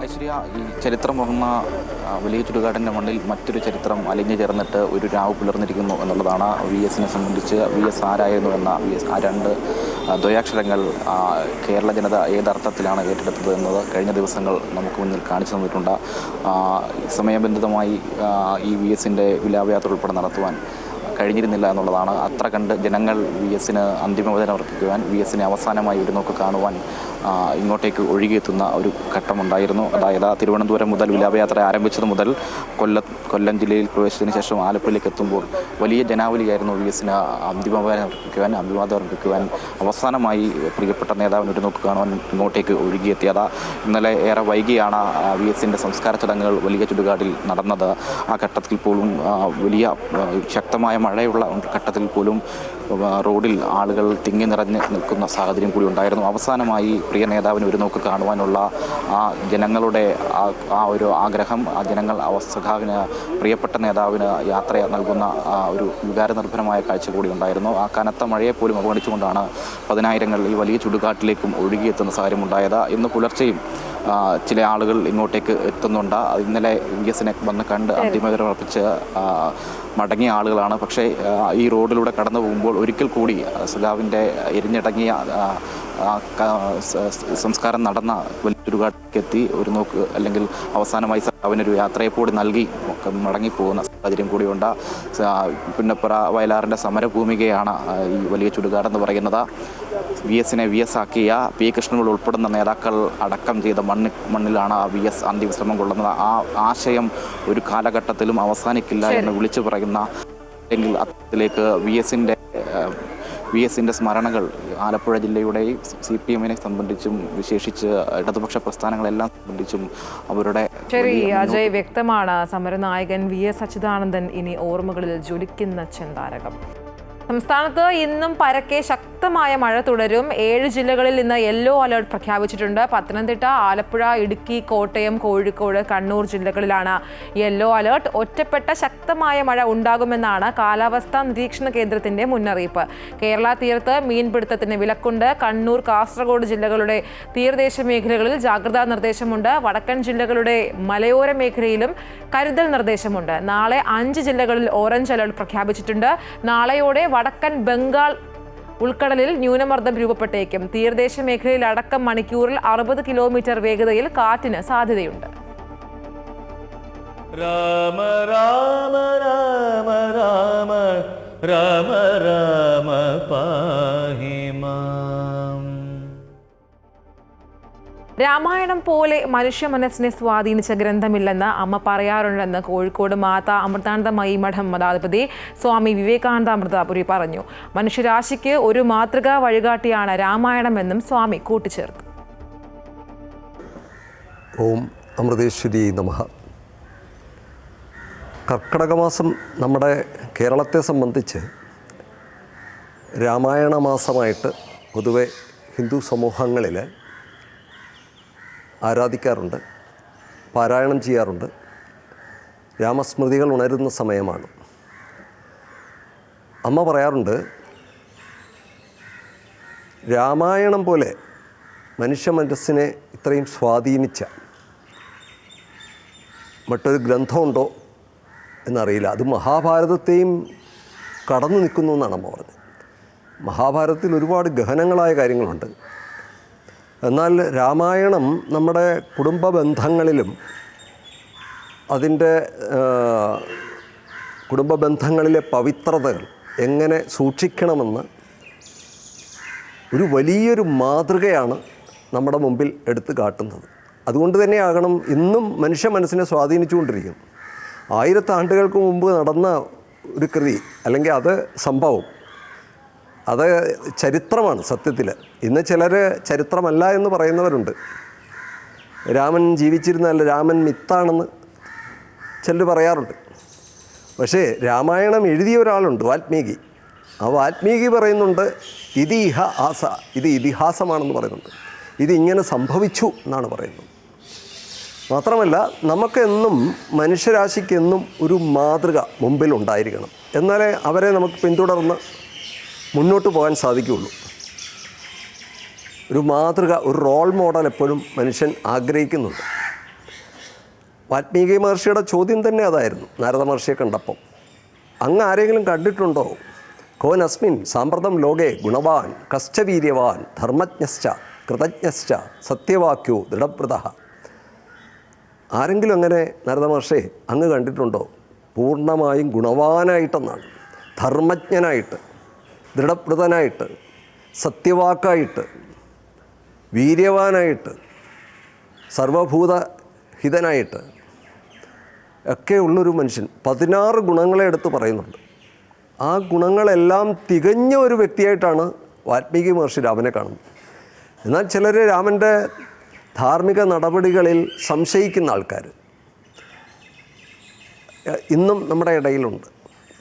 ഐശ്വര്യ, ഈ ചരിത്രമുറങ്ങുന്ന വലിയ ചുടുകാടിൻ്റെ മണ്ണിൽ മറ്റൊരു ചരിത്രം അലിഞ്ഞു ചേർന്നിട്ട് ഒരു രാവ് പുലർന്നിരിക്കുന്നു എന്നുള്ളതാണ്. VSനെ സംബന്ധിച്ച് VS ആരായിരുന്നു എന്ന ആ രണ്ട് ദ്വയാക്ഷരങ്ങൾ കേരള ജനത ഏതർത്ഥത്തിലാണ് ഏറ്റെടുത്തത് എന്നത് കഴിഞ്ഞ ദിവസങ്ങൾ നമുക്ക് മുന്നിൽ കാണിച്ചു തന്നിട്ടുണ്ട്. സമയബന്ധിതമായി ഈ VSൻ്റെ വിലാപയാത്ര ഉൾപ്പെടെ നടത്തുവാൻ കഴിഞ്ഞിരുന്നില്ല എന്നുള്ളതാണ്. അത്ര കണ്ട് ജനങ്ങൾ VSന് അന്തിമവചനം അർപ്പിക്കുവാൻ, VSനെ അവസാനമായി ഒരു നോക്ക് കാണുവാൻ ഇങ്ങോട്ടേക്ക് ഒഴുകിയെത്തുന്ന ഒരു ഘട്ടമുണ്ടായിരുന്നു. അതായത് തിരുവനന്തപുരം മുതൽ വിലാപയാത്ര ആരംഭിച്ചത് മുതൽ കൊല്ലം ജില്ലയിൽ പ്രവേശിച്ചതിന് ശേഷം ആലപ്പുഴയിലേക്ക് എത്തുമ്പോൾ വലിയ ജനാവലിയായിരുന്നു VSന് അഭിവാദം അർപ്പിക്കുവാൻ അവസാനമായി പ്രിയപ്പെട്ട നേതാവിന് ഒരു നോക്ക് കാണുവാൻ ഇങ്ങോട്ടേക്ക് ഒഴുകിയെത്തിയത്. ഇന്നലെ ഏറെ വൈകിയാണ് VSൻ്റെ സംസ്കാര ചടങ്ങുകൾ വലിയ ചുടുകാടിൽ നടന്നത്. ആ ഘട്ടത്തിൽ പോലും വലിയ ശക്തമായ മഴയുള്ള ഘട്ടത്തിൽ പോലും റോഡിൽ ആളുകൾ തിങ്ങി നിറഞ്ഞ് നിൽക്കുന്ന സാഹചര്യം കൂടി ഉണ്ടായിരുന്നു. അവസാനമായി പ്രിയ നേതാവിന് ഒരു നോക്ക് കാണുവാനുള്ള ആ ജനങ്ങളുടെ ആ ഒരു ആഗ്രഹം, ആ ജനങ്ങൾ സഖാവിന്, പ്രിയപ്പെട്ട നേതാവിന് യാത്ര നൽകുന്ന ഒരു വികാരനിർഭരമായ കാഴ്ച കൂടി ഉണ്ടായിരുന്നു. ആ കനത്ത മഴയെപ്പോലും അവഗണിച്ചുകൊണ്ടാണ് പതിനായിരങ്ങൾ ഈ വലിയ ചുടുകാട്ടിലേക്കും ഒഴുകിയെത്തുന്ന സാഹചര്യം ഉണ്ടായത്. ഇന്ന് പുലർച്ചെയും ചില ആളുകൾ ഇങ്ങോട്ടേക്ക് എത്തുന്നുണ്ട്. ഇന്നലെ VSനെ വന്ന് കണ്ട് അന്തിമവിവരം അർപ്പിച്ച് മടങ്ങിയ ആളുകളാണ്. പക്ഷേ ഈ റോഡിലൂടെ കടന്നു പോകുമ്പോൾ ഒരിക്കൽ കൂടി സഖാവിൻ്റെ എരിഞ്ഞിടങ്ങിയ സംസ്കാരം നടന്ന വലിയ ചുടുകാട്ടിലേക്ക് എത്തി ഒരു നോക്ക്, അല്ലെങ്കിൽ അവസാനമായി സഖാവിനൊരു യാത്രയെപ്പോടി നൽകി മടങ്ങിപ്പോകുന്ന സാഹചര്യം കൂടിയുണ്ട്. പുന്നപ്പുറ വയലാറിൻ്റെ സമരഭൂമികയാണ് ഈ വലിയ ചുടുകാടെന്ന് പറയുന്നത്. VSനെ VS ആക്കിയ P. കൃഷ്ണപിള്ള ഉൾപ്പെടുന്ന നേതാക്കൾ അടക്കം ചെയ്ത മണ്ണിലാണ് VS അന്ത്യവിശ്രമം കൊള്ളുന്നത്. ആ ആശയം ഒരു കാലഘട്ടത്തിലും അവസാനിക്കില്ല എന്ന് വിളിച്ചു പറയുന്ന, അല്ലെങ്കിൽ അത്തരത്തിലേക്ക് VSൻ്റെ സ്മരണകൾ ആലപ്പുഴ ജില്ലയുടെയും CPMനെ സംബന്ധിച്ചും വിശേഷിച്ച് ഇടതുപക്ഷ പ്രസ്ഥാനങ്ങളെല്ലാം സംബന്ധിച്ചും അവരുടെ. ശരി അജയ്, വ്യക്തമാണ്. സമരനായകൻ VS അച്യുതാനന്ദൻ ഇനി ഓർമ്മകളിൽ ജ്വലിക്കുന്ന ചെന്താരകം. സംസ്ഥാനത്ത് ഇന്നും പരക്കെ ശക്തമായ മഴ തുടരും. 7 ജില്ലകളിൽ ഇന്ന് യെല്ലോ അലർട്ട് പ്രഖ്യാപിച്ചിട്ടുണ്ട്. പത്തനംതിട്ട, ആലപ്പുഴ, ഇടുക്കി, കോട്ടയം, കോഴിക്കോട്, കണ്ണൂർ ജില്ലകളിലാണ് യെല്ലോ അലർട്ട്. ഒറ്റപ്പെട്ട ശക്തമായ മഴ ഉണ്ടാകുമെന്നാണ് കാലാവസ്ഥാ നിരീക്ഷണ കേന്ദ്രത്തിന്റെ മുന്നറിയിപ്പ്. കേരള തീരത്ത് മീൻപിടുത്തത്തിന് വിലക്കുണ്ട്. കണ്ണൂർ, കാസർഗോഡ് ജില്ലകളുടെ തീരദേശ മേഖലകളിൽ ജാഗ്രതാ നിർദ്ദേശമുണ്ട്. വടക്കൻ ജില്ലകളുടെ മലയോര മേഖലയിലും കരുതൽ നിർദ്ദേശമുണ്ട്. നാളെ 5 ജില്ലകളിൽ ഓറഞ്ച് അലർട്ട് പ്രഖ്യാപിച്ചിട്ടുണ്ട്. നാളെയോടെ വടക്കൻ ബംഗാൾ ഉൾക്കടലിൽ ന്യൂനമർദ്ദം രൂപപ്പെട്ടേക്കും. തീരദേശ മേഖലയിൽ അടക്കം മണിക്കൂറിൽ 60 കിലോമീറ്റർ വേഗതയിൽ കാറ്റിന് സാധ്യതയുണ്ട്. രാമ രാമ രാമ രാമ രാമ രാമ പാഹി മാം. രാമായണം പോലെ മനുഷ്യ മനസ്സിനെ സ്വാധീനിച്ച ഗ്രന്ഥമില്ലെന്ന് അമ്മ പറയാറുണ്ടെന്ന് കോഴിക്കോട് മാതാ അമൃതാനന്ദമയി മഠം മഠാധിപതി സ്വാമി വിവേകാനന്ദ അമൃതപുരി പറഞ്ഞു. മനുഷ്യരാശിക്ക് ഒരു മാതൃകാ വഴികാട്ടിയാണ് രാമായണമെന്നും സ്വാമി കൂട്ടിച്ചേർത്തു. ഓം അമൃതേശ്വരി നമഃ. കർക്കിടകമാസം നമ്മുടെ കേരളത്തെ സംബന്ധിച്ച് രാമായണ മാസമായിട്ട് പൊതുവെ ഹിന്ദു സമൂഹങ്ങളിൽ ആരാധിക്കാറുണ്ട്, പാരായണം ചെയ്യാറുണ്ട്. രാമസ്മൃതികൾ ഉണരുന്ന സമയമാണ്. അമ്മ പറയാറുണ്ട്, രാമായണം പോലെ മനുഷ്യ മനസ്സിനെ ഇത്രയും സ്വാധീനിച്ച മറ്റൊരു ഗ്രന്ഥമുണ്ടോ എന്നറിയില്ല. അത് മഹാഭാരതത്തെയും കടന്നു നിൽക്കുന്നു എന്നാണ് അമ്മ പറഞ്ഞത്. മഹാഭാരതത്തിൽ ഒരുപാട് ഗഹനങ്ങളായ കാര്യങ്ങളുണ്ട്. എന്നാൽ രാമായണം നമ്മുടെ കുടുംബ ബന്ധങ്ങളിലും അതിൻ്റെ കുടുംബ ബന്ധങ്ങളിലെ പവിത്രതകൾ എങ്ങനെ സൂക്ഷിക്കണമെന്ന് ഒരു വലിയൊരു മാതൃകയാണ് നമ്മുടെ മുമ്പിൽ എടുത്തു കാട്ടുന്നത്. അതുകൊണ്ട് തന്നെയാകണം ഇന്നും മനുഷ്യ മനസ്സിനെ സ്വാധീനിച്ചുകൊണ്ടിരിക്കുന്നു. 1000 ആണ്ടുകൾക്ക് മുമ്പ് നടന്ന ഒരു കൃതി അല്ലെങ്കിൽ അത് സംഭവം, അത് ചരിത്രമാണ് സത്യത്തിൽ. ഇന്ന് ചിലർ ചരിത്രമല്ല എന്ന് പറയുന്നവരുണ്ട്. രാമൻ ജീവിച്ചിരുന്നല്ല, രാമൻ മിത്താണെന്ന് ചിലർ പറയാറുണ്ട്. പക്ഷേ രാമായണം എഴുതിയ ഒരാളുണ്ട്, വാൽമീകി. ആ വാൽമീകി പറയുന്നുണ്ട് ഇത് ഇതിഹാസമാണെന്ന് പറയുന്നുണ്ട്. ഇതിങ്ങനെ സംഭവിച്ചു എന്നാണ് പറയുന്നത്. മാത്രമല്ല നമുക്കെന്നും മനുഷ്യരാശിക്കെന്നും ഒരു മാതൃക മുമ്പിൽ ഉണ്ടായിരിക്കണം. എന്നാലേ അവരെ നമുക്ക് പിന്തുടർന്ന് മുന്നോട്ട് പോകാൻ സാധിക്കുകയുള്ളൂ. ഒരു മാതൃക, ഒരു റോൾ മോഡൽ എപ്പോഴും മനുഷ്യൻ ആഗ്രഹിക്കുന്നുണ്ട്. വാൽമീകി മഹർഷിയുടെ ചോദ്യം തന്നെ അതായിരുന്നു നാരദ മഹർഷിയെ കണ്ടപ്പം. അങ്ങ് ആരെങ്കിലും കണ്ടിട്ടുണ്ടോ? കോനസ്മിൻ സാമ്പ്രതം ലോകേ ഗുണവാൻ കശ്ച വീര്യവാൻ ധർമ്മജ്ഞശ്ച കൃതജ്ഞശ്ച സത്യവാക്യോ ദൃഢവ്രതഃ. ആരെങ്കിലും അങ്ങനെ നാരദ മഹർഷിയെ അങ്ങ് കണ്ടിട്ടുണ്ടോ? പൂർണ്ണമായും ഗുണവാനായിട്ടെന്നാണ്, ധർമ്മജ്ഞനായിട്ട്, ദൃഢവ്രതനായിട്ട്, സത്യവാക്കായിട്ട്, വീര്യവാനായിട്ട്, സർവഭൂതഹിതനായിട്ട് ഒക്കെ ഉള്ളൊരു മനുഷ്യൻ. 16 ഗുണങ്ങളെ എടുത്ത് പറയുന്നുണ്ട്. ആ ഗുണങ്ങളെല്ലാം തികഞ്ഞ ഒരു വ്യക്തിയായിട്ടാണ് വാൽമീകി മഹർഷി രാമനെ കാണുന്നത്. എന്നാൽ ചിലർ രാമൻ്റെ ധാർമ്മിക നടപടികളിൽ സംശയിക്കുന്ന ആൾക്കാർ ഇന്നും നമ്മുടെ ഇടയിലുണ്ട്.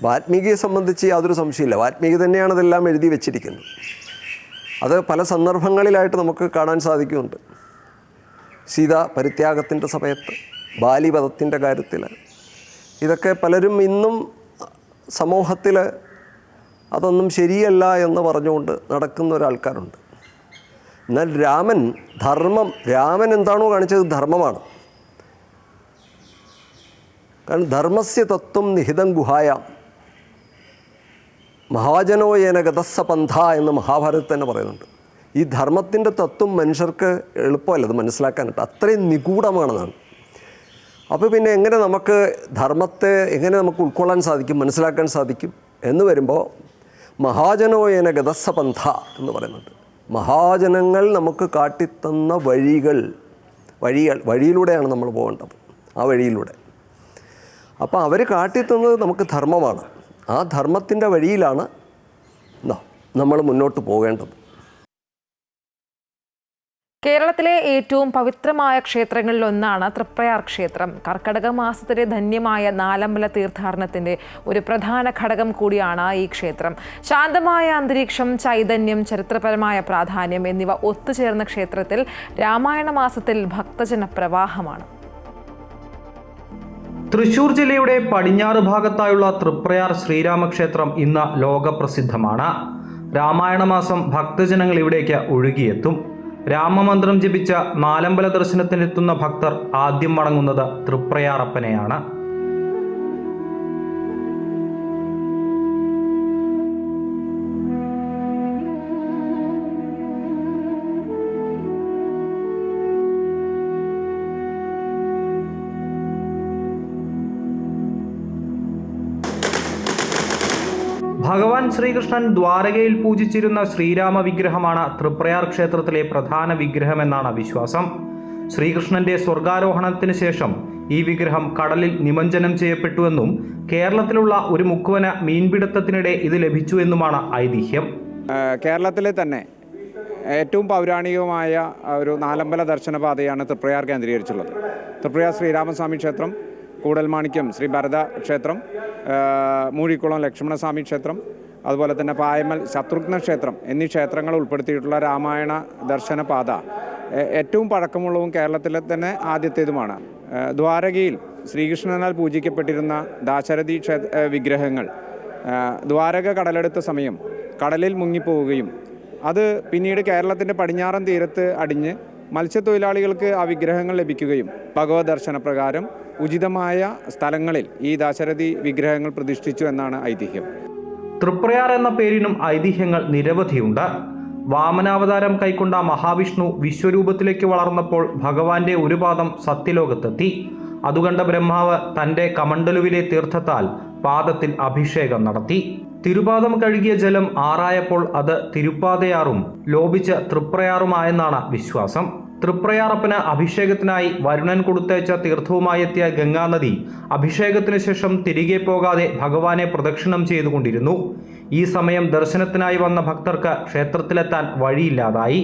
വാൽമീകിയെ സംബന്ധിച്ച് യാതൊരു സംശയമില്ല, വാൽമീകി തന്നെയാണ് ഇതെല്ലാം എഴുതി വച്ചിരിക്കുന്നത്. അത് പല സന്ദർഭങ്ങളിലായിട്ട് നമുക്ക് കാണാൻ സാധിക്കുന്നുണ്ട്. സീതാ പരിത്യാഗത്തിൻ്റെ സമയത്ത്, ബാലിവധത്തിൻ്റെ കാര്യത്തിൽ, ഇതൊക്കെ പലരും ഇന്നും സമൂഹത്തിൽ അതൊന്നും ശരിയല്ല എന്ന് പറഞ്ഞുകൊണ്ട് നടക്കുന്ന ഒരാൾക്കാരുണ്ട്. എന്നാൽ രാമൻ എന്താണോ കാണിച്ചത് ധർമ്മമാണ്. കാരണം ധർമ്മസ്യ തത്വം നിഹിതം ഗുഹായാം മഹാജനോയേന ഗതസ്സ പന്ഥ എന്ന് മഹാഭാരതത്തിൽ തന്നെ പറയുന്നുണ്ട്. ഈ ധർമ്മത്തിൻ്റെ തത്വം മനുഷ്യർക്ക് എളുപ്പമല്ല അത് മനസ്സിലാക്കാനായിട്ട്, അത്രയും നിഗൂഢമാണെന്നാണ്. അപ്പോൾ പിന്നെ എങ്ങനെ നമുക്ക് ധർമ്മത്തെ എങ്ങനെ നമുക്ക് ഉൾക്കൊള്ളാൻ സാധിക്കും, മനസ്സിലാക്കാൻ സാധിക്കും എന്ന് വരുമ്പോൾ മഹാജനോയേന ഗതസ്സ പന്ഥ എന്ന് പറയുന്നുണ്ട്. മഹാജനങ്ങൾ നമുക്ക് കാട്ടിത്തന്ന വഴിയിലൂടെയാണ് നമ്മൾ പോകേണ്ടത്, ആ വഴിയിലൂടെ. അപ്പോൾ അവർ കാട്ടിത്തന്നത് നമുക്ക് ധർമ്മമാണ്. ആ ധർമ്മത്തിൻ്റെ വഴിയിലാണ് നമ്മൾ മുന്നോട്ട് പോകേണ്ടത്. കേരളത്തിലെ ഏറ്റവും പവിത്രമായ ക്ഷേത്രങ്ങളിലൊന്നാണ് തൃപ്രയാർ ക്ഷേത്രം. കർക്കടക മാസത്തിലെ ധന്യമായ നാലമ്പല തീർത്ഥാടനത്തിൻ്റെ ഒരു പ്രധാന ഘടകം കൂടിയാണ് ഈ ക്ഷേത്രം. ശാന്തമായ അന്തരീക്ഷം, ചൈതന്യം, ചരിത്രപരമായ പ്രാധാന്യം എന്നിവ ഒത്തുചേർന്ന ക്ഷേത്രത്തിൽ രാമായണ മാസത്തിൽ ഭക്തജന പ്രവാഹമാണ്. തൃശൂർ ജില്ലയുടെ പടിഞ്ഞാറ് ഭാഗത്തായുള്ള തൃപ്രയാർ ശ്രീരാമക്ഷേത്രം ഇന്ന് ലോകപ്രസിദ്ധമാണ്. രാമായണ മാസം ഭക്തജനങ്ങൾ ഇവിടേക്ക് ഒഴുകിയെത്തും. രാമമന്ത്രം ജപിച്ച നാലമ്പല ദർശനത്തിനെത്തുന്ന ഭക്തർ ആദ്യം വണങ്ങുന്നത് തൃപ്രയാറപ്പനെയാണ്. ഭഗവാൻ ശ്രീകൃഷ്ണൻ ദ്വാരകയിൽ പൂജിച്ചിരുന്ന ശ്രീരാമ വിഗ്രഹമാണ് തൃപ്രയാർ ക്ഷേത്രത്തിലെ പ്രധാന വിഗ്രഹമെന്നാണ് വിശ്വാസം. ശ്രീകൃഷ്ണന്റെ സ്വർഗാരോഹണത്തിന് ശേഷം ഈ വിഗ്രഹം കടലിൽ നിമജ്ജനം ചെയ്യപ്പെട്ടുവെന്നും കേരളത്തിലുള്ള ഒരു മുക്കുവന മീൻപിടുത്തത്തിനിടെ ഇത് ലഭിച്ചുവെന്നുമാണ് ഐതിഹ്യം. കേരളത്തിലെ തന്നെ ഏറ്റവും പൗരാണികമായ ഒരു നാലമ്പല ദർശനപാതയാണ് തൃപ്രയാർ കേന്ദ്രീകരിച്ചുള്ളത്. തൃപ്രയാർ ശ്രീരാമസ്വാമി ക്ഷേത്രം, കൂടൽമാണിക്യം ശ്രീ ഭരത ക്ഷേത്രം, മൂഴിക്കുളം ലക്ഷ്മണസ്വാമി ക്ഷേത്രം, അതുപോലെ തന്നെ പായമൽ ശത്രുഘ്ന ക്ഷേത്രം എന്നീ ക്ഷേത്രങ്ങൾ ഉൾപ്പെടുത്തിയിട്ടുള്ള രാമായണ ദർശനപാത ഏറ്റവും പഴക്കമുള്ളതും കേരളത്തിലെ തന്നെ ആദ്യത്തേതുമാണ്. ദ്വാരകയിൽ ശ്രീകൃഷ്ണനാൽ പൂജിക്കപ്പെട്ടിരുന്ന ദാശരഥി വിഗ്രഹങ്ങൾ ദ്വാരക കടലെടുത്ത സമയം കടലിൽ മുങ്ങിപ്പോവുകയും അത് പിന്നീട് കേരളത്തിൻ്റെ പടിഞ്ഞാറൻ തീരത്ത് അടിഞ്ഞ് മത്സ്യത്തൊഴിലാളികൾക്ക് ആ വിഗ്രഹങ്ങൾ ലഭിക്കുകയും ഭഗവത് ദർശനപ്രകാരം ഉചിതമായ സ്ഥലങ്ങളിൽ ഈ ദാശരഥി വിഗ്രഹങ്ങൾ പ്രതിഷ്ഠിച്ചു എന്നാണ് ഐതിഹ്യം. തൃപ്രയാർ എന്ന പേരിനും ഐതിഹ്യങ്ങൾ നിരവധിയുണ്ട്. വാമനാവതാരം കൈക്കൊണ്ട മഹാവിഷ്ണു വിശ്വരൂപത്തിലേക്ക് വളർന്നപ്പോൾ ഭഗവാന്റെ ഒരു പാദം സത്യലോകത്തെത്തി. അതുകണ്ട ബ്രഹ്മാവ് തൻ്റെ കമണ്ഡലുവിലെ തീർത്ഥത്താൽ പാദത്തിൽ അഭിഷേകം നടത്തി. തിരുപാദം കഴുകിയ ജലം ആറായപ്പോൾ അത് തിരുപ്പാതയാറും ലോപിച്ച് തൃപ്രയാറുമായെന്നാണ് വിശ്വാസം. തൃപ്രയാറപ്പന് അഭിഷേകത്തിനായി വരുണൻ കൊടുത്തയച്ച തീർത്ഥവുമായി എത്തിയ ഗംഗാനദി അഭിഷേകത്തിന് ശേഷം തിരികെ പോകാതെ ഭഗവാനെ പ്രദക്ഷിണം ചെയ്തുകൊണ്ടിരുന്നു. ഈ സമയം ദർശനത്തിനായി വന്ന ഭക്തർക്ക് ക്ഷേത്രത്തിലെത്താൻ വഴിയില്ലാതായി.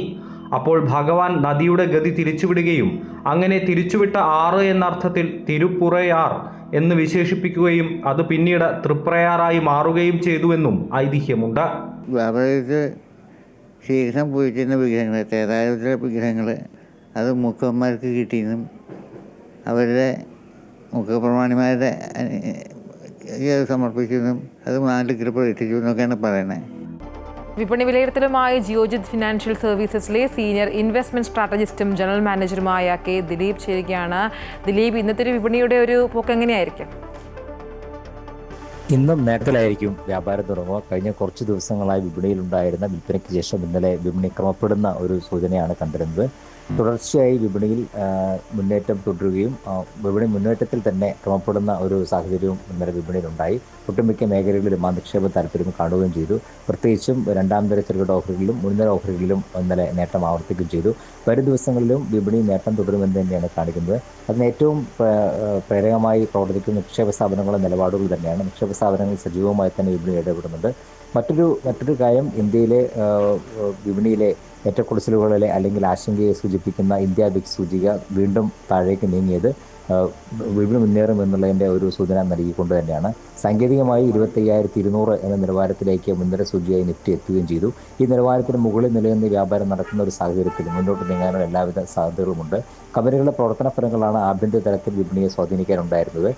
അപ്പോൾ ഭഗവാൻ നദിയുടെ ഗതി തിരിച്ചുവിടുകയും അങ്ങനെ തിരിച്ചുവിട്ട ആറ് എന്ന അർത്ഥത്തിൽ തിരുപ്പുറയാർ എന്ന് വിശേഷിപ്പിക്കുകയും അത് പിന്നീട് തൃപ്രയാറായി മാറുകയും ചെയ്തുവെന്നും ഐതിഹ്യമുണ്ട്. ശ്രീകൃഷ്ണൻ പൂജിച്ചിരുന്ന വിഗ്രഹങ്ങൾ, തേതായുധ വിഗ്രഹങ്ങൾ, അത് മുഖന്മാർക്ക് കിട്ടിയെന്നും അവരുടെ മുഖപ്രമാണിമാരുടെ സമർപ്പിച്ചെന്നും അത് നാട്ടിൽ കൃപ എത്തിച്ചു എന്നൊക്കെയാണ് പറയുന്നത്. വിപണി വിലയിരുത്തലുമായി ജിയോജിത് ഫിനാൻഷ്യൽ സർവീസസിലെ സീനിയർ ഇൻവെസ്റ്റ്മെന്റ് സ്ട്രാറ്റജിസ്റ്റും ജനറൽ മാനേജറുമായ കെ ദിലീപ് ചേരുകയാണ്. ദിലീപ്, ഇന്നത്തെ ഒരു വിപണിയുടെ ഒരു പോക്ക് എങ്ങനെയായിരിക്കും? ഇന്നും നേട്ടത്തിലായിരിക്കും വ്യാപാരം തുടങ്ങുക. കഴിഞ്ഞ കുറച്ച് ദിവസങ്ങളായി വിപണിയിലുണ്ടായിരുന്ന വിൽപ്പനയ്ക്ക് ശേഷം ഇന്നലെ വിപണി ക്രമപ്പെടുന്ന ഒരു സൂചനയാണ് കണ്ടിരുന്നത്. തുടർച്ചയായി വിപണിയിൽ മുന്നേറ്റം തുടരുകയും വിപണി മുന്നേറ്റത്തിൽ തന്നെ ക്രമപ്പെടുന്ന ഒരു സാഹചര്യവും ഇന്നലെ വിപണിയിലുണ്ടായി. ഒട്ടുമിക്ക മേഖലകളിലും നിക്ഷേപ താല്പര്യം കാണുകയും ചെയ്തു. പ്രത്യേകിച്ചും രണ്ടാം തര ചെറുകിട ഓഹരികളിലും മുൻനിര ഓഹരികളിലും ഇന്നലെ നേട്ടം ആവർത്തിക്കുകയും ചെയ്തു. വരും ദിവസങ്ങളിലും വിപണി നേട്ടം തുടരുമെന്ന് തന്നെയാണ് കാണിക്കുന്നത്. അതിന് ഏറ്റവും പ്രേരകമായി പ്രവർത്തിക്കുന്ന നിക്ഷേപ സ്ഥാപനങ്ങളുടെ നിലപാടുകൾ തന്നെയാണ്. നിക്ഷേപ സ്ഥാപനങ്ങൾ സജീവമായി തന്നെ വിപണി ഇടപെടുന്നുണ്ട്. മറ്റൊരു കാര്യം, ഇന്ത്യയിലെ വിപണിയിലെ ഏറ്റക്കുറച്ചിലുകളിലെ അല്ലെങ്കിൽ ആശങ്കയെ സൂചിപ്പിക്കുന്ന ഇന്ത്യ വിക്സ് സൂചിക വീണ്ടും താഴേക്ക് നീങ്ങിയത് വിപണി മുന്നേറുമെന്നുള്ളതിൻ്റെ ഒരു സൂചന നൽകിക്കൊണ്ട് തന്നെയാണ്. സാങ്കേതികമായി 25,200 എന്ന നിലവാരത്തിലേക്ക് മുൻനിര സൂചിയായി നിഫ്റ്റി എത്തുകയും ചെയ്തു. ഈ നിലവാരത്തിന് മുകളിൽ നിലനിന്ന് വ്യാപാരം നടക്കുന്ന ഒരു സാഹചര്യത്തിൽ മുന്നോട്ട് നീങ്ങാനുള്ള എല്ലാവിധ സാധ്യതകളുമുണ്ട്. കമ്പനികളുടെ പ്രവർത്തന ഫലങ്ങളാണ് ആഭ്യന്തര തലത്തിൽ വിപണിയെ സ്വാധീനിക്കാനുണ്ടായിരുന്നത്.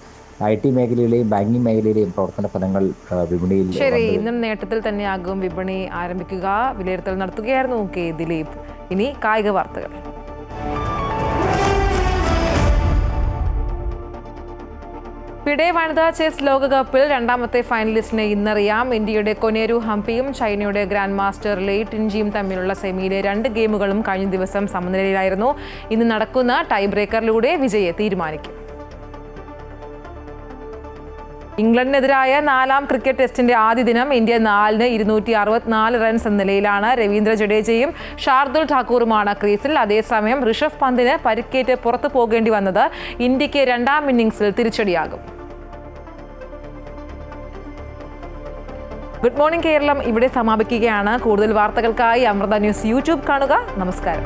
IT മേഖലയിലെയും ബാങ്കിങ് മേഖലയിലെയും പ്രവർത്തന ഫലങ്ങൾ വിപണിയിൽ ഇന്നും നേട്ടത്തിൽ തന്നെയാകും വിപണി ആരംഭിക്കുക. വിലയിരുത്തൽ നടത്തുകയായിരുന്നു കെ ദിലീപ്. ഇനി കായിക വാർത്തകൾ. ഫിഡെ വനിതാ ചെസ് ലോകകപ്പിൽ രണ്ടാമത്തെ ഫൈനലിസ്റ്റിനെ ഇന്നറിയാം. ഇന്ത്യയുടെ കൊനേരു ഹംപിയും ചൈനയുടെ ഗ്രാൻഡ് മാസ്റ്റർ ലെയ് ടിൻജിയും തമ്മിലുള്ള സെമിയിലെ 2 ഗെയിമുകളും കഴിഞ്ഞ ദിവസം സമനിലയിലായിരുന്നു. ഇന്ന് നടക്കുന്ന ടൈ ബ്രേക്കറിലൂടെ വിജയെ തീരുമാനിക്കും. ഇംഗ്ലണ്ടിനെതിരായ 4ാം ക്രിക്കറ്റ് ടെസ്റ്റിന്റെ ആദ്യ ദിനം ഇന്ത്യ 4-ന് 264 റൺസ് എന്ന നിലയിലാണ്. രവീന്ദ്ര ജഡേജയും ഷാർദുൽ ഠാക്കൂറുമാണ് ക്രീസിൽ. അതേസമയം ഋഷഭ് പന്തിന് പരിക്കേറ്റ് പുറത്തു പോകേണ്ടി വന്നത് ഇന്ത്യക്ക് 2ാം ഇന്നിംഗ്സിൽ തിരിച്ചടിയാകും. ഗുഡ് മോർണിംഗ് കേരളം ഇവിടെ സമാപിക്കുകയാണ്. കൂടുതൽ വാർത്തകൾക്കായി അമൃത ന്യൂസ് യൂട്യൂബ് കാണുക. നമസ്കാരം.